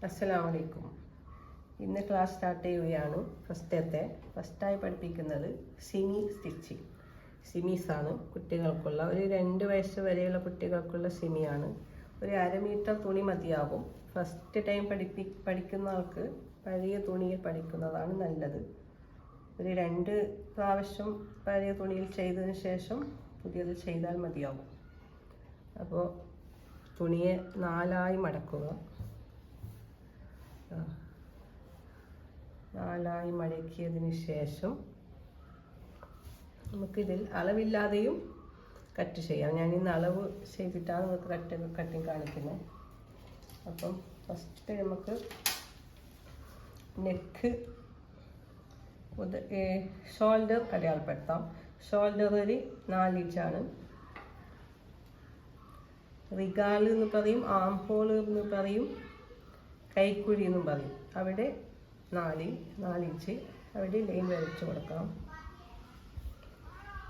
അസ്സലാമലൈക്കും. ഇന്ന് class start ചെയ്യുകയാണ്. ഫസ്റ്റായി പഠിപ്പിക്കുന്നത് സിമി സ്റ്റിച്ചിങ്. സിമീസാണ് കുട്ടികൾക്കുള്ള, ഒരു 2 വയസ്സ് വരെയുള്ള കുട്ടികൾക്കുള്ള സിമിയാണ്. ഒരു 1/2 മീറ്റർ തുണി മതിയാകും. ഫസ്റ്റ് ടൈം പഠിക്കുന്ന ആൾക്ക് പഴയ തുണിയിൽ പഠിക്കുന്നതാണ് നല്ലത്. ഒരു 2 പ്രാവശ്യം പഴയ തുണിയിൽ ചെയ്തതിന് ശേഷം പുതിയത് ചെയ്താൽ മതിയാകും. അപ്പോൾ തുണിയെ 4ആയി മടക്കുക. 4ആയി മടക്കിയതിന് ശേഷം നമുക്കിതിൽ അളവില്ലാതെയും കട്ട് ചെയ്യാം. ഞാൻ ഇന്ന് അളവ് ചെയ്തിട്ടാണ് നിങ്ങൾക്ക് കട്ടിങ് കാണിക്കുന്നത്. അപ്പം ഫസ്റ്റ് നമുക്ക് നെക്ക് ഷോൾഡർ അടയാളപ്പെടുത്താം. ഷോൾഡർ ഒരു 4 ഇഞ്ചാണ്. റിഗാൾ എന്ന് പറയും, ആം ഹോൾ എന്ന് പറയും, കൈക്കുഴി എന്നും പറയും. അവിടെ 4 ഇഞ്ച് അവിടെ ലൈൻ വരച്ച് കൊടുക്കാം.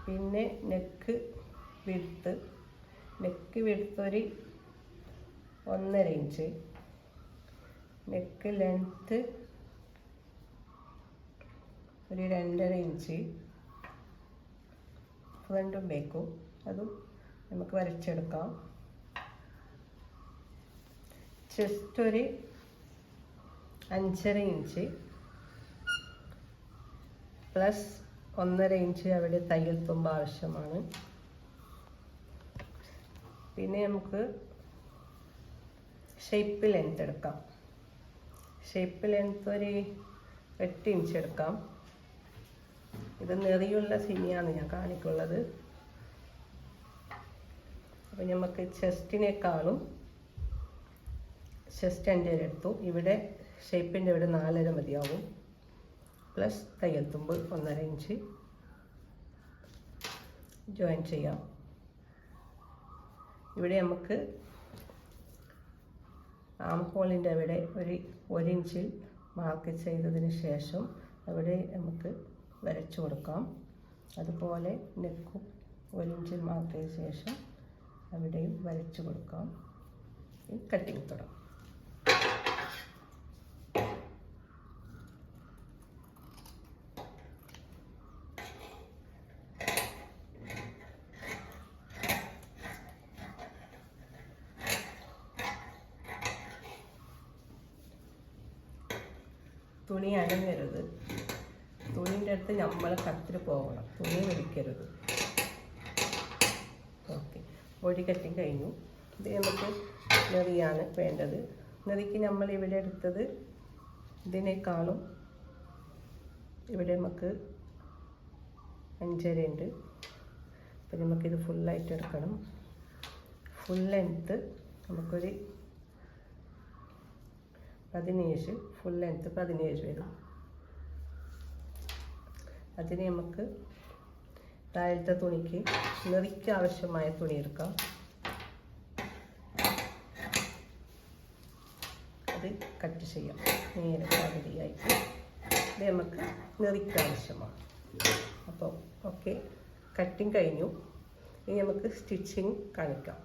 പിന്നെ നെക്ക് വിഡ്ത്ത് ഒരു 1.5 ഇഞ്ച്. നെക്ക് ലെങ്ത്ത് ഒരു 2.5 ഇഞ്ച്. ഫ്രണ്ടും ബാക്കും അതും നമുക്ക് വരച്ചെടുക്കാം. ചെസ്റ്റ് ഒരു 5.5 ഇഞ്ച് പ്ലസ് 1.5 ഇഞ്ച് അവിടെ തയ്യൽ തുമ്പ് ആവശ്യമാണ്. പിന്നെ നമുക്ക് ഷേപ്പ് ലെങ്ത് എടുക്കാം. ഷേപ്പ് ലെങ്ത് ഒരു 8 ഇഞ്ച് എടുക്കാം. ഇത് നെറിയുള്ള സിമിയാണ് ഞാൻ കാണിക്കുള്ളത്. അപ്പം നമുക്ക് ചെസ്റ്റിനേക്കാളും ചെസ്റ്റ് 5.5 എടുത്തു. ഇവിടെ ഷേപ്പിൻ്റെ ഇവിടെ 4.5 മതിയാവും. പ്ലസ് തയ്യൽ തുമ്പ് 1.5 ഇഞ്ച് ജോയിൻ ചെയ്യാം. ഇവിടെ നമുക്ക് ആം ഹോളിൻ്റെ അവിടെ ഒരു 1 ഇഞ്ചിൽ മാർക്ക് ചെയ്തതിന് ശേഷം അവിടെ നമുക്ക് വരച്ചു കൊടുക്കാം. അതുപോലെ നെക്കും 1 ഇഞ്ചിൽ മാർക്ക് ചെയ്ത ശേഷം അവിടെയും വരച്ചു കൊടുക്കാം. കട്ടിങ് തുടങ്ങാം. തുണി അനങ്ങരുത്. തുണീൻ്റെ അടുത്ത് നമ്മൾ കത്തിൽ പോകണം. തുണി വലിക്കരുത്. ഓക്കെ, ബോഡി കട്ടിങ് കഴിഞ്ഞു. ഇത് നമുക്ക് നെറിയാണ് വേണ്ടത്. നെറിക്ക് നമ്മൾ ഇവിടെ എടുത്തത് ഇതിനേക്കാളും ഇവിടെ നമുക്ക് 5.5 ഉണ്ട്. അപ്പം നമുക്കിത് ഫുള്ളായിട്ട് എടുക്കണം. ഫുൾ ലെങ്ത്ത് നമുക്കൊരു 17, ഫുൾ ലെങ്ത്ത് 17 വരും. അതിന് നമുക്ക് താഴത്തെ തുണിക്ക് നെറിക്ക് ആവശ്യമായ തുണി എടുക്കാം. അത് കട്ട് ചെയ്യാം നേരെ പകുതിയായിട്ട്. ഇത് നമുക്ക് നെറിക്ക് ആവശ്യമാണ്. അപ്പോൾ ഓക്കെ, കട്ടിങ് കഴിഞ്ഞു. ഇനി നമുക്ക് സ്റ്റിച്ചിങ് കാണിക്കാം.